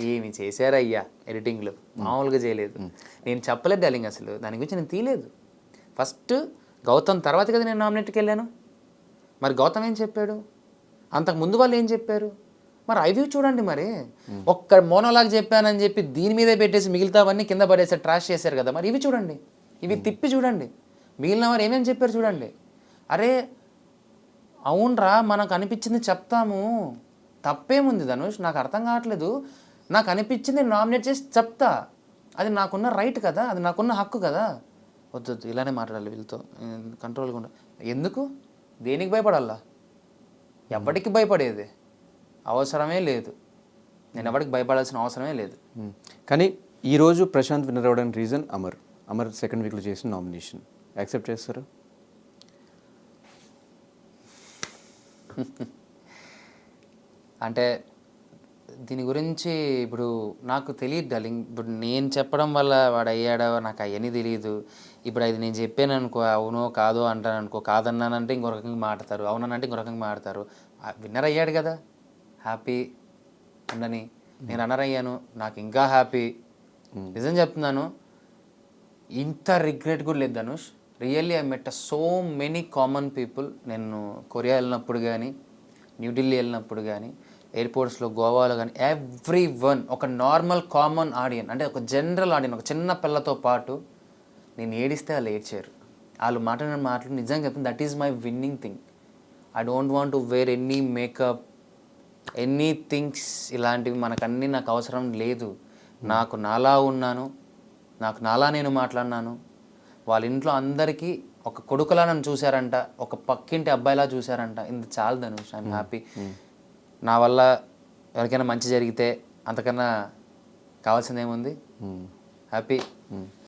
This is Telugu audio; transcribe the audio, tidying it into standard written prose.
ఏమి చేశారయ్యా ఎడిటింగ్లో, మామూలుగా చేయలేదు. నేను చెప్పలేదు డార్లింగ్, అసలు దాని గురించి నేను తీయలేదు. ఫస్ట్ గౌతమ్ తర్వాత కదా నేను నామినేట్కి వెళ్ళాను. మరి గౌతమ్ ఏం చెప్పాడు, అంతకు ముందు వాళ్ళు ఏం చెప్పారు, మరి అవి చూడండి. మరి ఒక్క మోనోలాగ్ చెప్పానని చెప్పి దీని మీదే పెట్టేసి మిగతావన్నీ కింద పడేసి ట్రాష్ చేశారు కదా, మరి ఇవి చూడండి, ఇవి తిప్పి చూడండి, మిగిలిన వారు ఏమేమి చెప్పారు చూడండి. అరే అవునరా, మనకు అనిపించింది చెప్తాము, తప్పేముంది ధనుష్, నాకు అర్థం కావట్లేదు. నాకు అనిపించింది నామినేట్ చేసి చెప్తా, అది నాకున్న రైట్ కదా, అది నాకున్న హక్కు కదా. వద్దు ఇలానే మాట్లాడాలి వీళ్ళతో, కంట్రోల్గా ఉండాలి. ఎందుకు, దేనికి భయపడాలా, ఎవరికి భయపడేది అవసరమే లేదు. నేను ఎవరికి భయపడాల్సిన అవసరమే లేదు. కానీ ఈరోజు ప్రశాంత్ విన్నర్ అవ్వడానికి రీజన్ అమర్ సెకండ్ వీక్లో చేసిన నామినేషన్ యాక్సెప్ట్ చేస్తారు? అంటే దీని గురించి ఇప్పుడు నాకు తెలియదు డార్లింగ్. ఇప్పుడు నేను చెప్పడం వల్ల వాడు అయ్యాడో నాకు అవన్నీ తెలియదు. ఇప్పుడు అది నేను చెప్పాను అనుకో, అవునో కాదో అంటాను అనుకో, కాదన్నానంటే ఇంకో రకంగా మాడతారు, అవునన్నంటే ఇంకో రకంగా మాడతారు. విన్నర్ అయ్యాడు కదా, హ్యాపీ ఉండని. నేను రన్నర్ అయ్యాను, నాకు ఇంకా హ్యాపీ. నిజం చెప్తున్నాను, ఇంత రిగ్రెట్ కూడా లేదు Dhanush. Really I met so many common people. నేను కొరియా వెళ్ళినప్పుడు కానీ, న్యూఢిల్లీ వెళ్ళినప్పుడు కానీ, ఎయిర్పోర్ట్స్లో, గోవాలో కానీ, ఎవ్రీ వన్ ఒక నార్మల్ కామన్ ఆడియన్, అంటే ఒక జనరల్ ఆడియన్, ఒక చిన్న పిల్లతో పాటు నేను ఏడిస్తే వాళ్ళు ఏడ్చారు. వాళ్ళు మాట్లాడిన మాటలు నిజంగా చెప్తాను, that is my winning thing. I don't want to wear any makeup, any things ఇలాంటివి మనకన్నీ నాకు అవసరం లేదు. నాకు నాలా ఉన్నాను, నాకు నాలా నేను మాట్లాడినాను. వాళ్ళ ఇంట్లో అందరికీ ఒక కొడుకులా నన్ను చూశారంట, ఒక పక్కింటి అబ్బాయిలా చూశారంట. ఇంత చాలు ధనుష్, ఐఎమ్ హ్యాపీ. నా వల్ల ఎవరికైనా మంచి జరిగితే అంతకన్నా కావాల్సింది ఏముంది? హ్యాపీ.